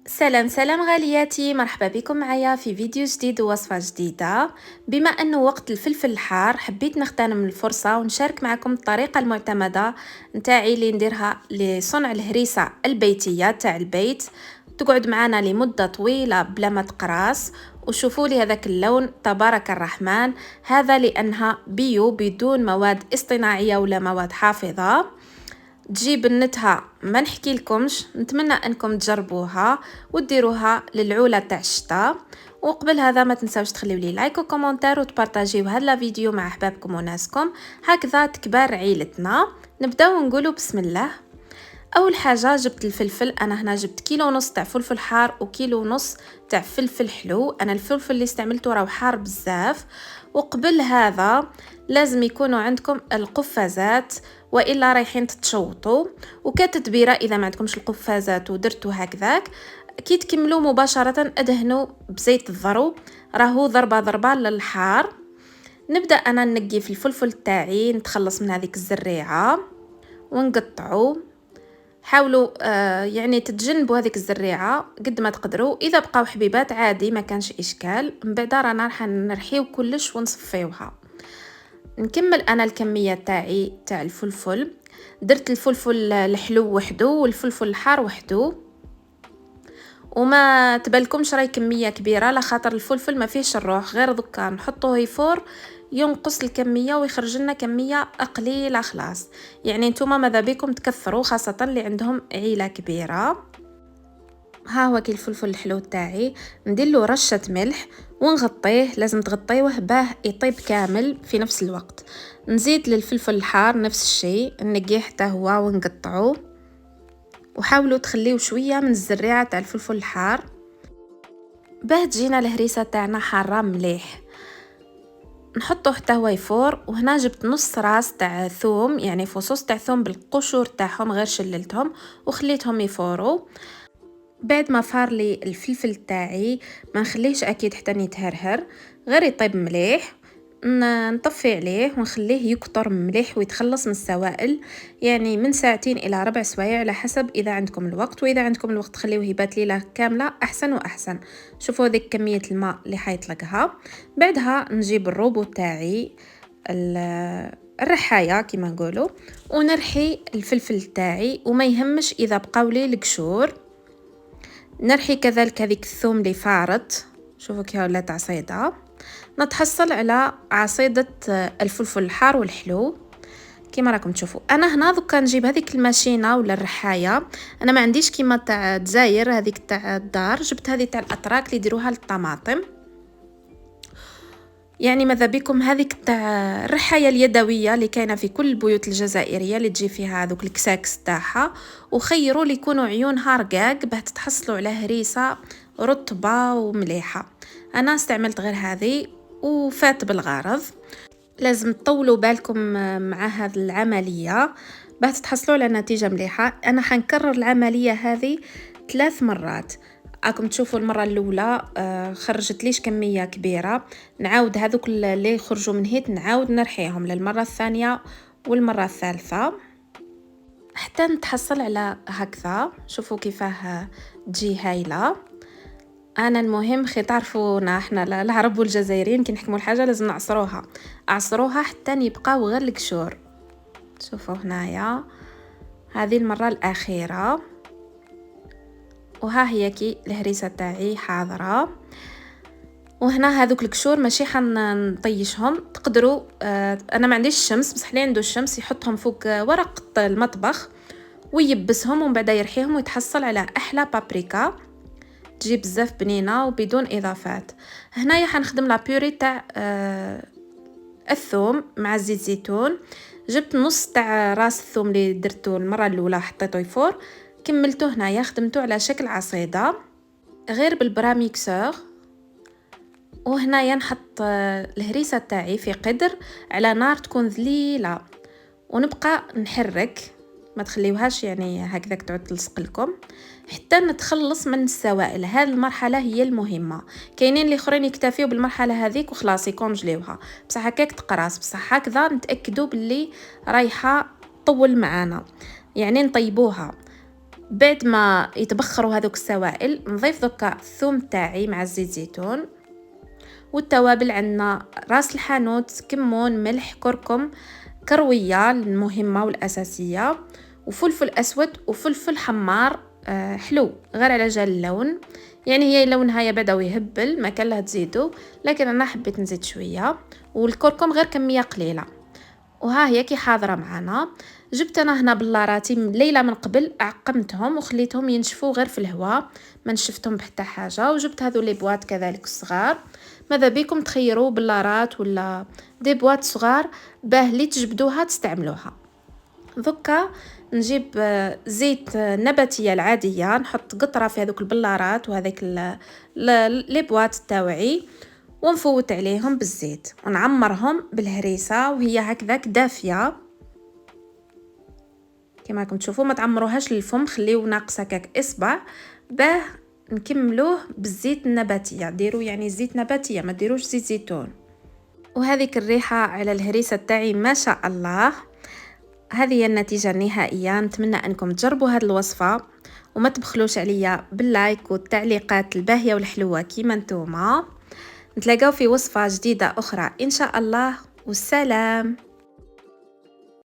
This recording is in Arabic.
سلام سلام غالياتي، مرحبا بكم معايا في فيديو جديد ووصفة جديدة. بما أنه وقت الفلفل الحار حبيت نغتنم الفرصة ونشارك معكم الطريقة المعتمدة نتاعي اللي نديرها لصنع الهريسة البيتية تاع البيت، تقعد معنا لمدة طويلة بلا ما تقراص. وشوفوا لي هذاك اللون تبارك الرحمن، هذا لأنها بيو بدون مواد اصطناعية ولا مواد حافظة. تجي بنتها ما نحكي لكمش، نتمنى انكم تجربوها وديروها للعولة تاع الشتاء. وقبل هذا ما تنساوش تخليو لي لايك وكومنتار وتبارطاجيو هذا الفيديو مع احبابكم وناسكم، هكذا تكبر عيلتنا. نبداو نقولوا بسم الله. اول حاجه جبت الفلفل، انا هنا جبت كيلو ونص تاع فلفل حار وكيلو ونص تاع فلفل حلو. انا الفلفل اللي استعملته راه حار بزاف. وقبل هذا لازم يكونوا عندكم القفازات والا رايحين تتشوطوا. وكتتبيره اذا ما عندكمش القفازات ودرتوا هكذاك، كي تكملوا مباشره ادهنوا بزيت الذرو، راهو ضربه للحار. نبدا انا نقي في الفلفل تاعي، نتخلص من هذيك الزريعه ونقطعه. حاولوا يعني تتجنبوا هذيك الزريعه قد ما تقدروا، اذا بقاو حبيبات عادي ما كانش اشكال. من بعد رانا راح نرحيو كلش ونصفيوها. نكمل انا الكميه تاعي تاع الفلفل. درت الفلفل الحلو وحده والفلفل الحار وحده، وما تبالكمش راهي كميه كبيره لا خاطر الفلفل ما فيهش الروح، غير دوكا نحطوه يفور ينقص الكميه ويخرج لنا كميه قليله خلاص. يعني نتوما ماذا بكم تكثروا، خاصه اللي عندهم عيله كبيره. ها هو كي الفلفل الحلو تاعي، ندير له رشه ملح ونغطيه، لازم تغطيوه باه يطيب كامل في نفس الوقت. نزيد للفلفل الحار نفس الشيء، نقيه حتى هو ونقطعه. وحاولوا تخليو شويه من الزريعه تاع الفلفل الحار باه تجينا الهريسه تاعنا حاره مليح. نحطه حتى هو يفور. وهنا جبت نص راس تاع ثوم، يعني فصوص تاع ثوم بالقشور تاعهم غير شللتهم وخليتهم يفوروا. بعد ما فار لي الفلفل تاعي، ما نخليهش اكيد حتى يتهرهر، غير يطيب مليح. نطفي عليه ونخليه يكطر مليح ويتخلص من السوائل، يعني من ساعتين الى 4 سوايع على حسب اذا عندكم الوقت. واذا عندكم الوقت خليوه يبات ليله كامله احسن واحسن. شوفوا هذيك كميه الماء اللي حيطلقها. بعدها نجيب الروبو تاعي، الرحايه كما نقولوا، ونرحي الفلفل تاعي. وما يهمش اذا بقاو لي القشور. نرحي كذلك هذيك الثوم اللي فارت، شوفوا كي ولات عصيده. نتحصل على عصيده الفلفل الحار والحلو كيما راكم تشوفوا. انا هنا دوكا نجيب هذيك الماشينه ولا الرحايه، انا ما عنديش كيما تاع دزاير هذيك تاع الدار، جبت هذه تاع الاتراك اللي يديروها للطماطم. يعني ماذا بكم هذيك تاع الرحايه اليدويه اللي كاينه في كل البيوت الجزائريه اللي تجي فيها هذوك الكساكس تاعها. وخيروا اللي يكونوا عيونها رقاق باه تتحصلوا على هريسه رطبه ومليحه. انا استعملت غير هذه وفات بالغرض. لازم تطولوا بالكم مع هذه العمليه باه تتحصلوا على نتيجه مليحه. انا حنكرر العمليه هذه 3 مرات. راكم تشوفوا المره الاولى خرجت ليش كميه كبيره، نعاود هذوك اللي يخرجوا من هيت نعاود نرحيهم للمره الثانيه والمره الثالثه حتى نتحصل على هكذا. شوفوا كيفاه تجي هايله. انا المهم خي تعرفونا احنا العرب والجزائريين كي نحكموا الحاجه لازم نعصروها، اعصروها حتى يبقاو غير القشور. شوفوا هنايا هذه المره الاخيره. وها هي كي الهريسه تاعي حاضره. وهنا هذوك القشور ماشي حنطيشهم، تقدروا انا ما عنديش الشمس، بصح اللي عنده الشمس يحطهم فوق ورقه المطبخ ويبسهم ومن بعد يرحيهم ويتحصل على احلى بابريكا، تجي بزاف بنينه وبدون اضافات. هنايا حنخدم لا بيوري تاع الثوم مع زيت زيتون. جبت نص تاع راس الثوم اللي درته المره الاولى حطيته يفور، كملته هنايا خدمته على شكل عصيده غير بالبراميكسور. وهنايا نحط الهريسه تاعي في قدر على نار تكون ذليله، ونبقى نحرك، ما تخليوهاش يعني هكذاك تعود تلصق لكم حتى نتخلص من السوائل. هذه المرحله هي المهمه. كاينين اللي اخرين يكتفيوا بالمرحله هذيك وخلاص يكونجليوها، بصح هكاك تقراص، بصح هكذا نتاكدوا باللي رايحه طول معانا، يعني نطيبوها. بعد ما يتبخروا هذوك السوائل نضيف دوكا الثوم تاعي مع الزيت زيتون، والتوابل عندنا راس الحانوت، كمون، ملح، كركم، كرويه المهمه والاساسيه، وفلفل اسود وفلفل حمار حلو غير على جال اللون، يعني هي لونها يبدا يهبل ما كان لها تزيدو، لكن انا حبيت نزيد شويه، والكركم غير كميه قليله. وها هي كي حاضره معنا. جبت انا هنا بلاراتي ليله من قبل، عقمتهم وخليتهم ينشفوا غير في الهواء، ما نشفتهم بحتى حاجه. وجبت هذو لي بواط كذلك الصغار، ماذا بيكم تخيروا بلارات ولا دي بواط صغار باه لي تجبدوها تستعملوها. دوكا نجيب زيت نباتيه العاديه، نحط قطره في هذوك البلارات وهذيك لي بواط تاوعي، ونفوت عليهم بالزيت ونعمرهم بالهريسه وهي هكذاك دافيه كما راكم تشوفوا. ما تعمروهاش للفم، خليو ناقص هكاك اصبع باه نكملوه بالزيت النباتيه. ديروا يعني زيت نباتيه، ما ديروش زيت زيتون. وهذيك الريحه على الهريسه تاعي ما شاء الله. هذه هي النتيجه النهائيه. نتمنى انكم تجربوا هذه الوصفه وما تبخلوش عليا باللايك والتعليقات الباهيه والحلوه كيما نتوما. نتلاقاو في وصفه جديده اخرى ان شاء الله، والسلام.